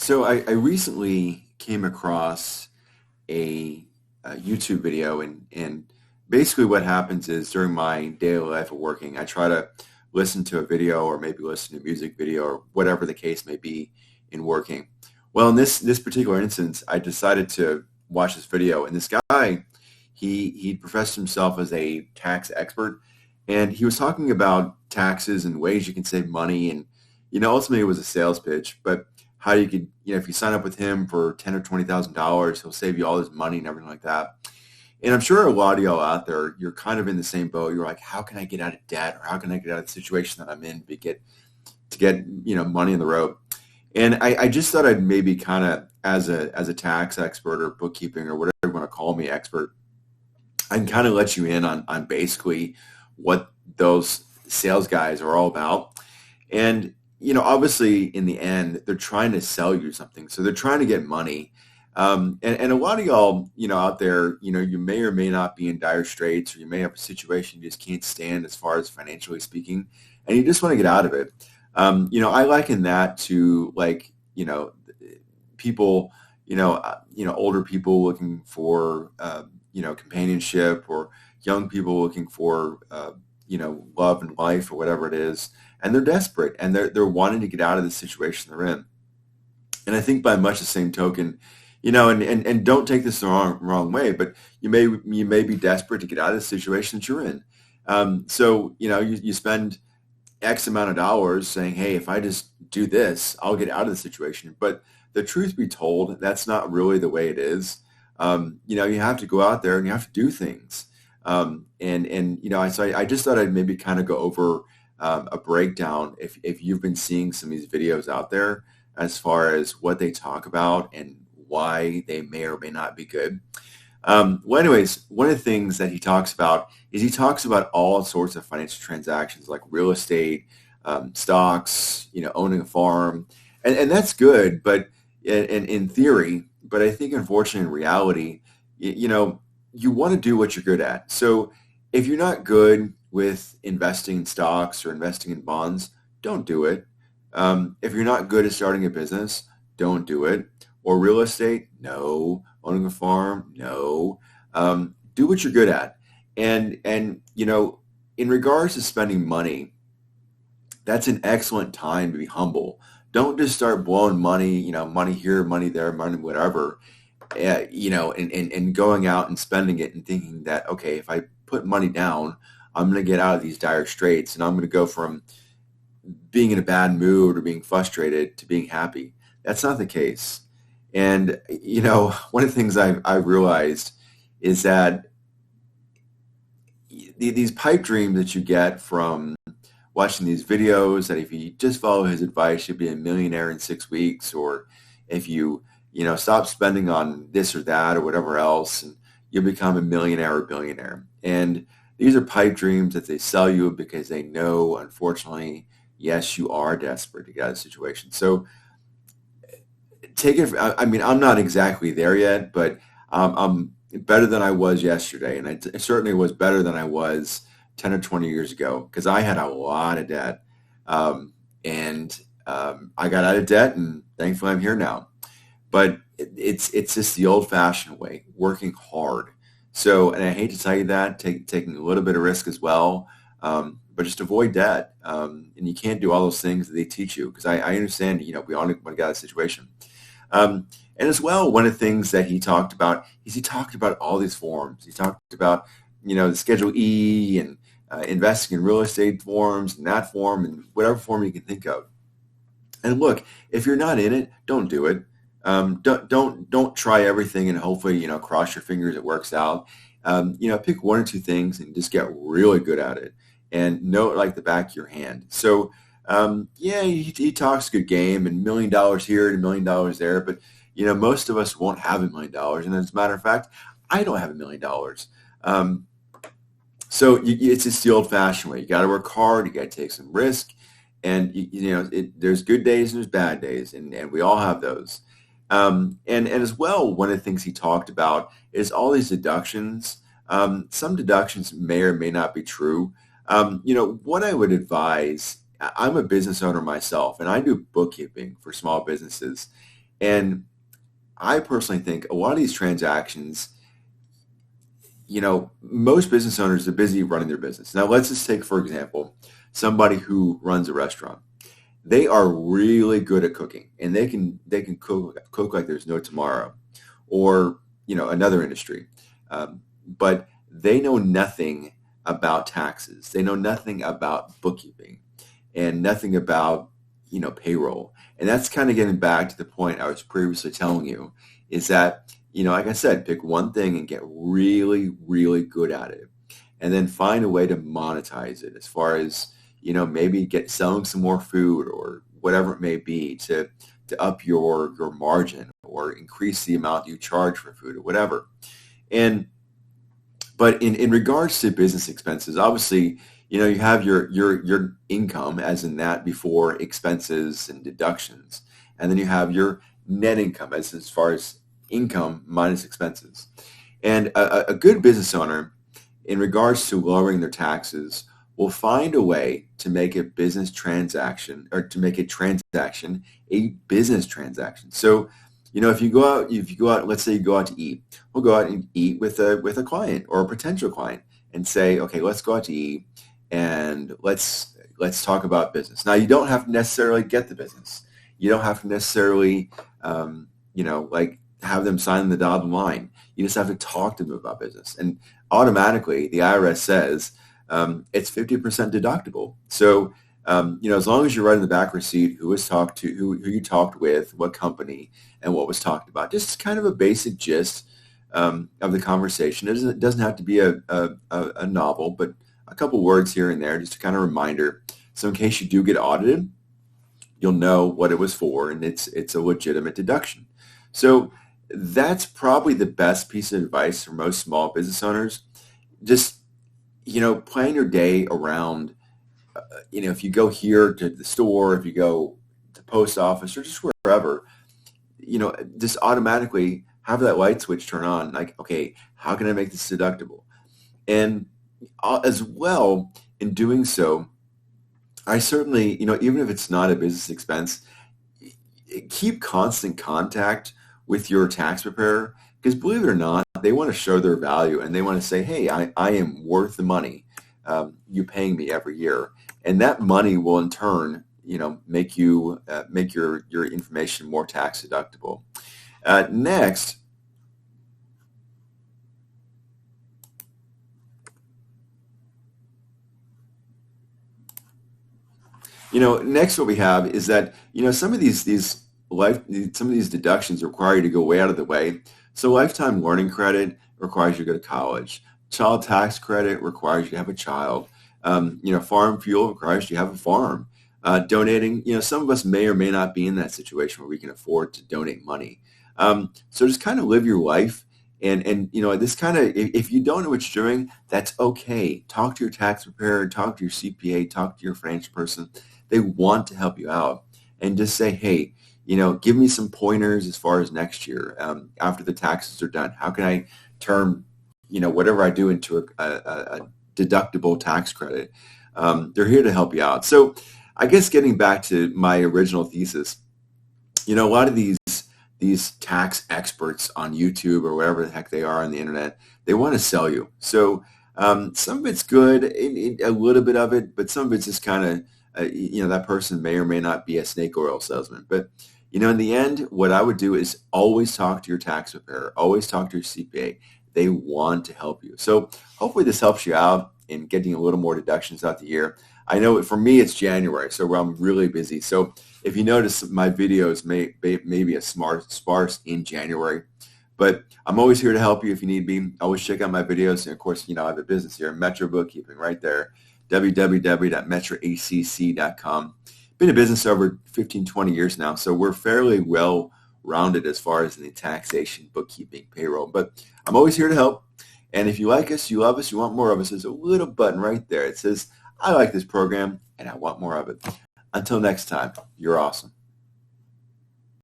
So I recently came across a YouTube video, and basically what happens is during my daily life of working, I try to listen to a video or maybe listen to a music video or whatever the case may be in working. Well, in this particular instance, I decided to watch this video, and this guy, he professed himself as a tax expert, and he was talking about taxes and ways you can save money, and ultimately it was a sales pitch, but how you could, if you sign up with him for $10,000 or $20,000, he'll save you all this money and everything like that. And I'm sure a lot of y'all out there, you're kind of in the same boat. You're like, how can I get out of debt, or how can I get out of the situation that I'm in to get money in the road? And I just thought I'd maybe kind of, as a tax expert or bookkeeping or whatever you want to call me, expert, I can kind of let you in on basically what those sales guys are all about. And obviously, in the end, they're trying to sell you something, so they're trying to get money. And a lot of y'all, out there, you may or may not be in dire straits, or you may have a situation you just can't stand as far as financially speaking, and you just want to get out of it. I liken that to, like, people, older people looking for, companionship, or young people looking for, love and life, or whatever it is, and they're desperate, and they're wanting to get out of the situation they're in. And I think by much the same token, and don't take this the wrong way, but you may be desperate to get out of the situation that you're in. So you spend X amount of dollars saying, hey, if I just do this, I'll get out of the situation. But the truth be told, that's not really the way it is. You have to go out there and you have to do things. So I just thought I'd maybe kind of go over a breakdown if you've been seeing some of these videos out there as far as what they talk about and why they may or may not be good. Well, anyways, one of the things that he talks about is he talks about all sorts of financial transactions like real estate, stocks, owning a farm, and that's good, but in theory, but I think unfortunately in reality, you want to do what you're good at. So if you're not good with investing in stocks or investing in bonds, don't do it. If you're not good at starting a business, don't do it. Or real estate, no. Owning a farm, no. Do what you're good at. And in regards to spending money, that's an excellent time to be humble. Don't just start blowing money, money here, money there, money whatever, and going out and spending it and thinking that, okay, if I put money down, I'm going to get out of these dire straits, and I'm going to go from being in a bad mood or being frustrated to being happy. That's not the case. And, one of the things I've realized is that these pipe dreams that you get from watching these videos, that if you just follow his advice, you'll be a millionaire in 6 weeks, or if you, stop spending on this or that or whatever else, and you'll become a millionaire or billionaire. And these are pipe dreams that they sell you because they know, unfortunately, yes, you are desperate to get out of the situation. So take it. I mean, I'm not exactly there yet, but I'm better than I was yesterday, and I certainly was better than I was 10 or 20 years ago, because I had a lot of debt, and I got out of debt, and thankfully I'm here now. But it's just the old-fashioned way, working hard. So, and I hate to tell you that, taking a little bit of risk as well, but just avoid debt. And you can't do all those things that they teach you, because I understand, we all want to get out of the situation. And as well, one of the things that he talked about is he talked about all these forms. He talked about, the Schedule E, and investing in real estate forms, and that form, and whatever form you can think of. And look, if you're not in it, don't do it. Don't try everything and hopefully, cross your fingers it works out. Pick one or two things and just get really good at it and know it like the back of your hand. So, he talks a good game, and $1 million here and $1 million there, but, most of us won't have $1 million. And as a matter of fact, I don't have $1 million. So it's just the old-fashioned way. You got to work hard. You got to take some risk. And, there's good days and there's bad days, and we all have those. And as well, one of the things he talked about is all these deductions. Some deductions may or may not be true. What I would advise, I'm a business owner myself, and I do bookkeeping for small businesses. And I personally think a lot of these transactions, most business owners are busy running their business. Now, let's just take, for example, somebody who runs a restaurant. They are really good at cooking, and they can cook like there's no tomorrow, or another industry, but they know nothing about taxes. They know nothing about bookkeeping, and nothing about payroll. And that's kind of getting back to the point I was previously telling you, is that like I said, pick one thing and get really, really good at it, and then find a way to monetize it, as far as maybe get selling some more food or whatever it may be, to up your margin or increase the amount you charge for food or whatever. And but in regards to business expenses, obviously, you have your income, as in that, before expenses and deductions, and then you have your net income, as far as income minus expenses. And a good business owner, in regards to lowering their taxes, will find a way to make a business transaction, or to make a transaction a business transaction. So, if you go out, let's say you go out to eat, we'll go out and eat with a client or a potential client, and say, okay, let's go out to eat, and let's talk about business. Now, you don't have to necessarily get the business. You don't have to necessarily, like, have them sign the dotted line. You just have to talk to them about business, and automatically the IRS says it's 50% deductible. So, as long as you write in the back receipt who was talked to, who you talked with, what company, and what was talked about, just kind of a basic gist of the conversation. It doesn't have to be a novel, but a couple words here and there, just a kind of reminder. So in case you do get audited, you'll know what it was for, and it's a legitimate deduction. So that's probably the best piece of advice for most small business owners. Just plan your day around, if you go here to the store, if you go to the post office, or just wherever, just automatically have that light switch turn on. Like, okay, how can I make this deductible? And as well, in doing so, I certainly, even if it's not a business expense, keep constant contact with your tax preparer, because believe it or not, they want to show their value, and they want to say, hey, I am worth the money you paying me every year. And that money will in turn, make you make your information more tax deductible. Next, what we have is that some of these deductions require you to go way out of the way. So lifetime learning credit requires you to go to college. Child tax credit requires you to have a child. Farm fuel requires you to have a farm. Donating, some of us may or may not be in that situation where we can afford to donate money. So just kind of live your life. And this kind of, if you don't know what you're doing, that's okay. Talk to your tax preparer, talk to your CPA, talk to your financial person. They want to help you out. And just say, hey, give me some pointers as far as next year, after the taxes are done. How can I turn, whatever I do into a deductible tax credit? They're here to help you out. So I guess getting back to my original thesis, a lot of these tax experts on YouTube or wherever the heck they are on the internet, they want to sell you. So some of it's good, a little bit of it, but some of it's just kind of, that person may or may not be a snake oil salesman. But, in the end, what I would do is always talk to your tax preparer, always talk to your CPA. They want to help you. So hopefully this helps you out in getting a little more deductions throughout the year. I know for me it's January, so I'm really busy. So if you notice, my videos may be a sparse in January, but I'm always here to help you if you need me. Always check out my videos. And of course, I have a business here, Metro Bookkeeping, right there, www.metroacc.com. Been in business over 15, 20 years now, so we're fairly well rounded as far as the taxation, bookkeeping, payroll. But I'm always here to help. And if you like us, you love us, you want more of us, there's a little button right there. It says, I like this program and I want more of it. Until next time, you're awesome.